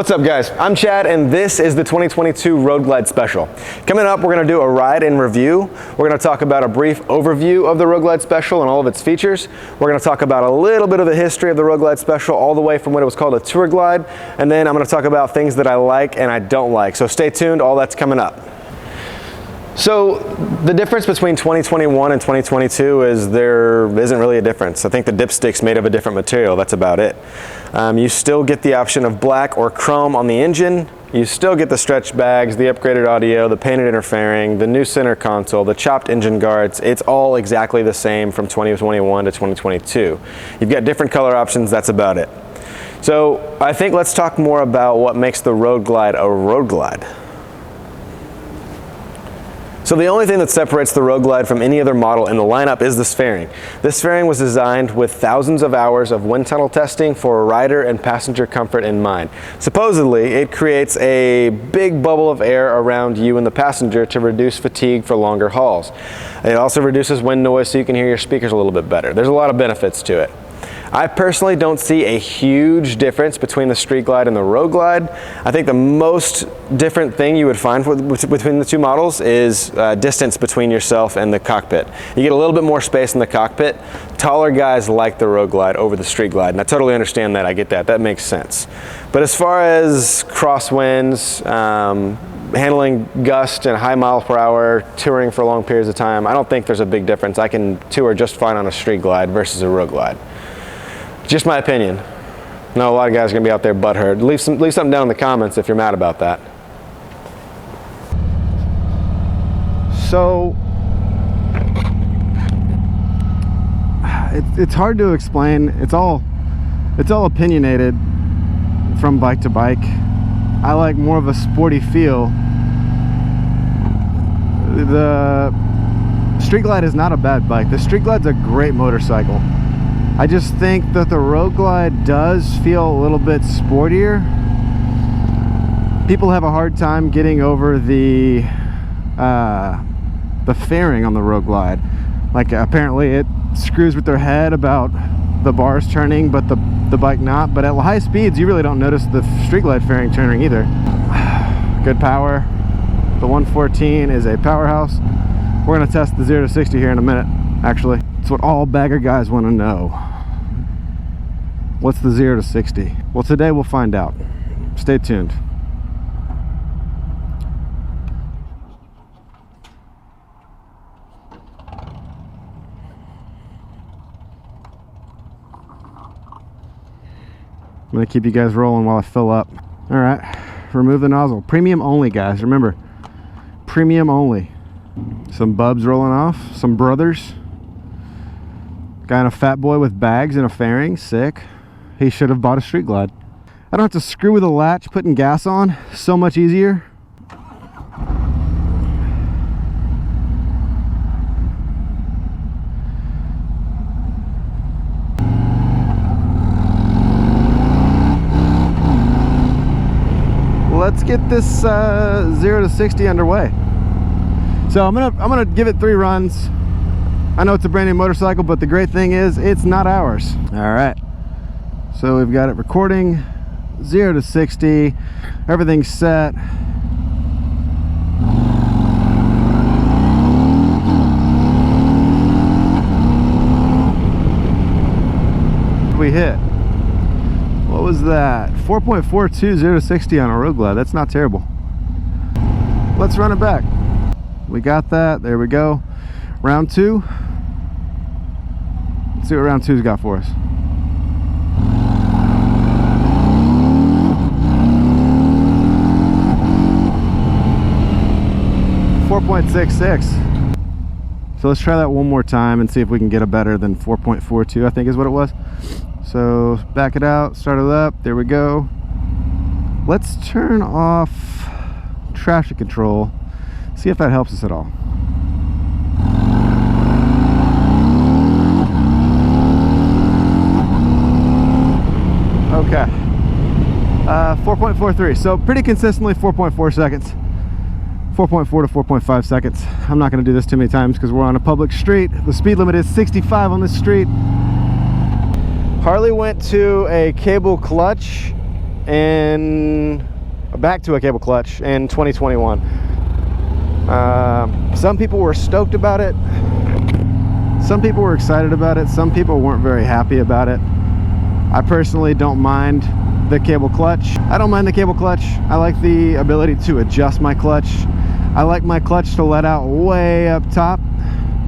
What's up guys, I'm Chad and this is the 2022 Road Glide Special. Coming up, we're going to do a ride and review. We're going to talk about a brief overview of the Road Glide Special and all of its features. We're going to talk about a little bit of the history of the Road Glide Special all the way from when it was called a Tour Glide. And then I'm going to talk about things that I like and I don't like. So stay tuned, all that's coming up. So the difference between 2021 and 2022 is there isn't really a difference. I think the dipstick's made of a different material, that's about it. You still get the option of black or chrome on the engine. You still get the stretch bags, the upgraded audio, the painted inner fairing, the new center console, the chopped engine guards. It's all exactly the same from 2021 to 2022. You've got different color options, that's about it. So I think let's talk more about what makes the Road Glide a Road Glide. So the only thing that separates the Road Glide from any other model in the lineup is this fairing. This fairing was designed with thousands of hours of wind tunnel testing for rider and passenger comfort in mind. Supposedly, it creates a big bubble of air around you and the passenger to reduce fatigue for longer hauls. It also reduces wind noise so you can hear your speakers a little bit better. There's a lot of benefits to it. I personally don't see a huge difference between the Street Glide and the Road Glide. I think the most different thing you would find between the two models is distance between yourself and the cockpit. You get a little bit more space in the cockpit. Taller guys like the Road Glide over the Street Glide, and I totally understand that. I get that. That makes sense. But as far as crosswinds, handling gust and high miles per hour, touring for long periods of time, I don't think there's a big difference. I can tour just fine on a Street Glide versus a Road Glide. Just my opinion. I know a lot of guys are going to be out there butthurt. Leave something down in the comments if you're mad about that. So, it's hard to explain. It's all opinionated from bike to bike. I like more of a sporty feel. The Street Glide is not a bad bike. The Street Glide's a great motorcycle. I just think that the Road Glide does feel a little bit sportier. People have a hard time getting over the fairing on the Road Glide. Like apparently it screws with their head about the bars turning, but the bike not. But at high speeds, you really don't notice the Street Glide fairing turning either. Good power. The 114 is a powerhouse. We're gonna test the 0 to 60 here in a minute, actually. It's what all bagger guys want to know. What's the 0 to 60? Well, today we'll find out. Stay tuned. I'm gonna keep you guys rolling while I fill up. All right, remove the nozzle. Premium only, guys. Remember, premium only. Some bubs rolling off, some brothers. Guy in a Fat Boy with bags and a fairing, sick. He should have bought a Street Glide. I don't have to screw with a latch putting gas on, so much easier. Let's get this 0 to 60 underway. So I'm gonna give it 3 runs. I know it's a brand new motorcycle, but the great thing is it's not ours. All right, so we've got it recording 0 to 60. Everything's set. We hit, what was that? 4.42 0 to 60 on a Road Glide. That's not terrible. Let's run it back. We got that. There we go. Round 2. Let's see what round 2's got for us. .66. So let's try that one more time and see if we can get a better than 4.42, I think is what it was. So back it out, start it up. There we go. Let's turn off traction control. See if that helps us at all. Okay, 4.43, so pretty consistently 4.4 seconds, 4.4 to 4.5 seconds. I'm not going to do this too many times because we're on a public street. The speed limit is 65 on this street. Harley went to a cable clutch back to a cable clutch in 2021. Some people were stoked about it. Some people were excited about it. Some people weren't very happy about it. I personally don't mind the cable clutch. I don't mind the cable clutch. I like the ability to adjust my clutch. I like my clutch to let out way up top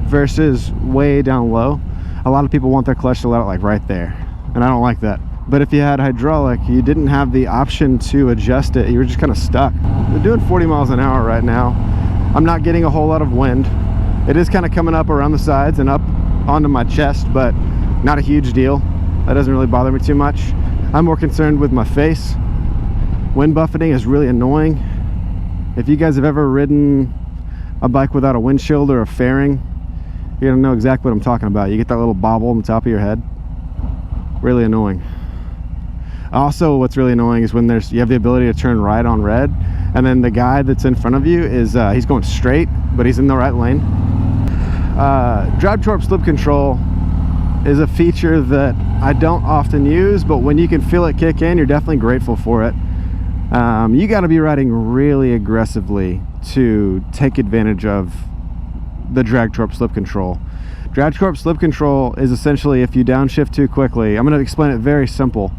versus way down low. A lot of people want their clutch to let out like right there, and I don't like that. But if you had hydraulic, you didn't have the option to adjust it. You were just kind of stuck. We're doing 40 miles an hour right now. I'm not getting a whole lot of wind. It is kind of coming up around the sides and up onto my chest, but not a huge deal. That doesn't really bother me too much. I'm more concerned with my face. Wind buffeting is really annoying. If you guys have ever ridden a bike without a windshield or a fairing, you're gonna know exactly what I'm talking about. You get that little bobble on the top of your head. Really annoying. Also, what's really annoying is when you have the ability to turn right on red, and then the guy that's in front of you is he's going straight, but he's in the right lane. Drive torque slip control is a feature that I don't often use, but when you can feel it kick in, you're definitely grateful for it. You got to be riding really aggressively to take advantage of the drag torque slip control. Drag torque slip control is essentially if you downshift too quickly. I'm going to explain it very simple.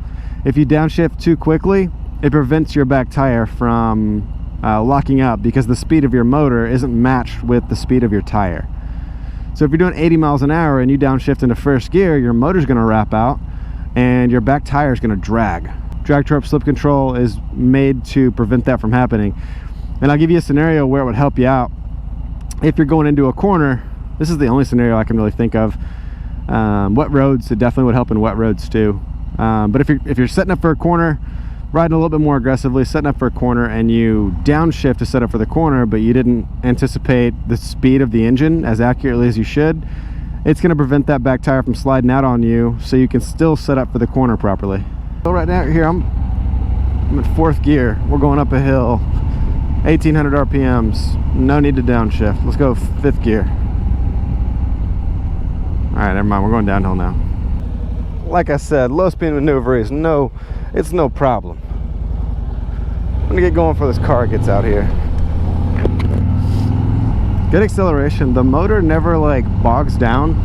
If you downshift too quickly, it prevents your back tire from locking up because the speed of your motor isn't matched with the speed of your tire. So if you're doing 80 miles an hour and you downshift into first gear, your motor's going to wrap out and your back tire is going to drag. Drag torque slip control is made to prevent that from happening. And I'll give you a scenario where it would help you out. If you're going into a corner, this is the only scenario I can really think of. Wet roads, it definitely would help in wet roads too. But if you're setting up for a corner, riding a little bit more aggressively, setting up for a corner, and you downshift to set up for the corner, but you didn't anticipate the speed of the engine as accurately as you should, it's going to prevent that back tire from sliding out on you, so you can still set up for the corner properly. So right now here I'm in fourth gear. We're going up a hill, 1800 RPMs. No need to downshift. Let's go fifth gear. All right, never mind. We're going downhill now. Like I said, low speed maneuver is no problem. I'm gonna get going before this car gets out here. Good acceleration. The motor never like bogs down.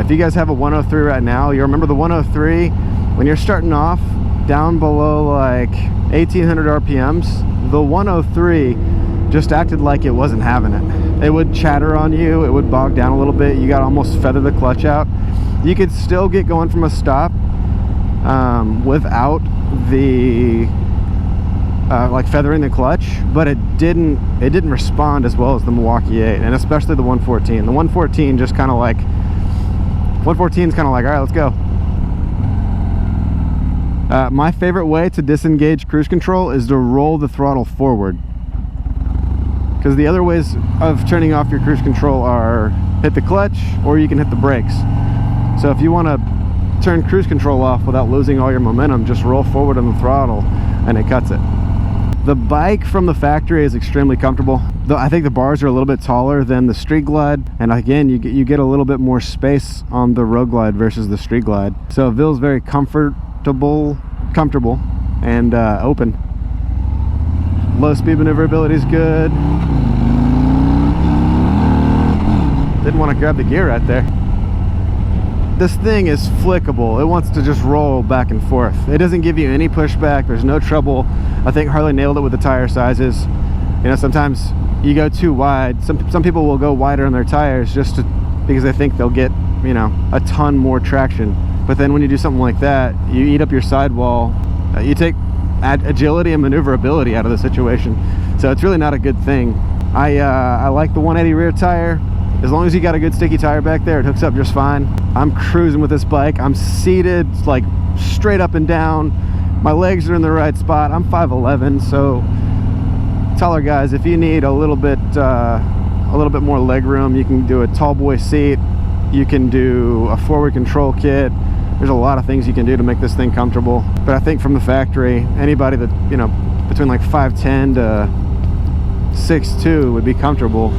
If you guys have a 103 right now, you remember the 103, when you're starting off down below like 1800 RPMs, the 103 just acted like it wasn't having it. It would chatter on you, it would bog down a little bit, you got to almost feather the clutch out. You could still get going from a stop without the like feathering the clutch, but it didn't respond as well as the Milwaukee 8, and especially the 114. The 114 just kind of like, 114 is kind of like, all right, let's go. My favorite way to disengage cruise control is to roll the throttle forward, because the other ways of turning off your cruise control are hit the clutch or you can hit the brakes. So if you want to turn cruise control off without losing all your momentum, just roll forward on the throttle and it cuts it. The bike from the factory is extremely comfortable. Though I think the bars are a little bit taller than the Street Glide, and again you get a little bit more space on the Road Glide versus the Street Glide. So it feels very comfortable and open. Low speed maneuverability is good. Didn't want to grab the gear right there. This thing is flickable. It wants to just roll back and forth. It doesn't give you any pushback. There's no trouble. I think Harley nailed it with the tire sizes. You know, sometimes you go too wide. Some people will go wider on their tires because they think they'll get, you know, a ton more traction. But then when you do something like that, you eat up your sidewall. You take agility and maneuverability out of the situation. So it's really not a good thing. I like the 180 rear tire. As long as you got a good sticky tire back there, it hooks up just fine. I'm cruising with this bike. I'm seated like straight up and down. My legs are in the right spot. I'm 5'11", so taller guys, if you need a little bit more leg room, you can do a tall boy seat. You can do a forward control kit. There's a lot of things you can do to make this thing comfortable. But I think from the factory, anybody that, you know, between like 5'10" to 6'2" would be comfortable.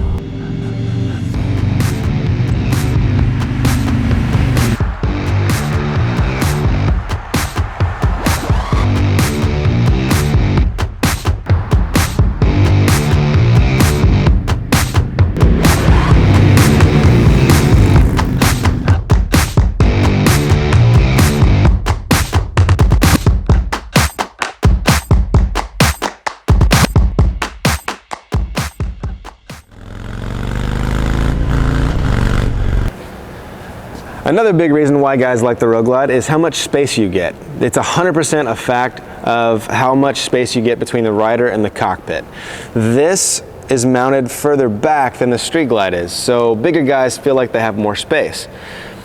Another big reason why guys like the Road Glide is how much space you get. It's 100% a fact of how much space you get between the rider and the cockpit. This is mounted further back than the Street Glide is, so bigger guys feel like they have more space.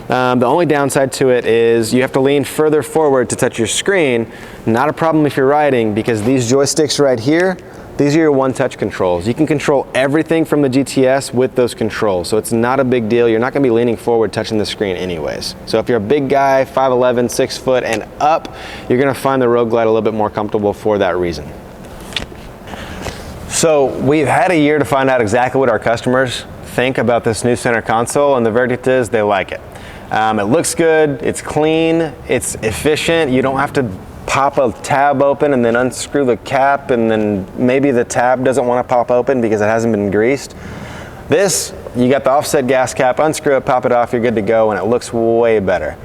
The only downside to it is you have to lean further forward to touch your screen. Not a problem if you're riding, because these joysticks right here, these are your one-touch controls. You can control everything from the GTS with those controls, so it's not a big deal. You're not gonna be leaning forward touching the screen anyways. So if you're a big guy, 5'11", 6 foot and up, you're gonna find the Road Glide a little bit more comfortable for that reason. So we've had a year to find out exactly what our customers think about this new center console, and the verdict is they like it. It looks good, it's clean, it's efficient. You don't have to pop a tab open and then unscrew the cap, and then maybe the tab doesn't want to pop open because it hasn't been greased. This, you got the offset gas cap, unscrew it, pop it off, you're good to go, and it looks way better.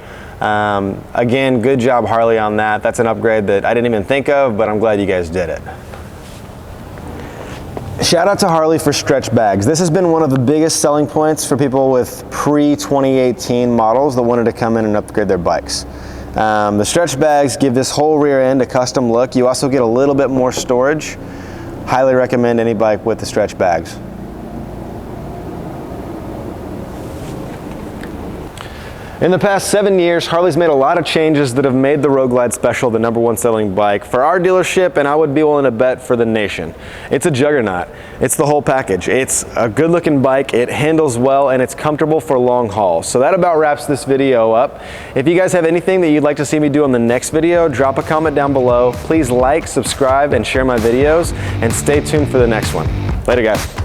Again, good job Harley on that. That's an upgrade that I didn't even think of, but I'm glad you guys did it. Shout out to Harley for stretch bags. This has been one of the biggest selling points for people with pre-2018 models that wanted to come in and upgrade their bikes. The stretch bags give this whole rear end a custom look. You also get a little bit more storage. Highly recommend any bike with the stretch bags. In the past 7 years, Harley's made a lot of changes that have made the Road Glide Special the #1 selling bike for our dealership, and I would be willing to bet for the nation. It's a juggernaut. It's the whole package. It's a good looking bike, it handles well, and it's comfortable for long hauls. So that about wraps this video up. If you guys have anything that you'd like to see me do on the next video, drop a comment down below. Please like, subscribe, and share my videos, and stay tuned for the next one. Later, guys.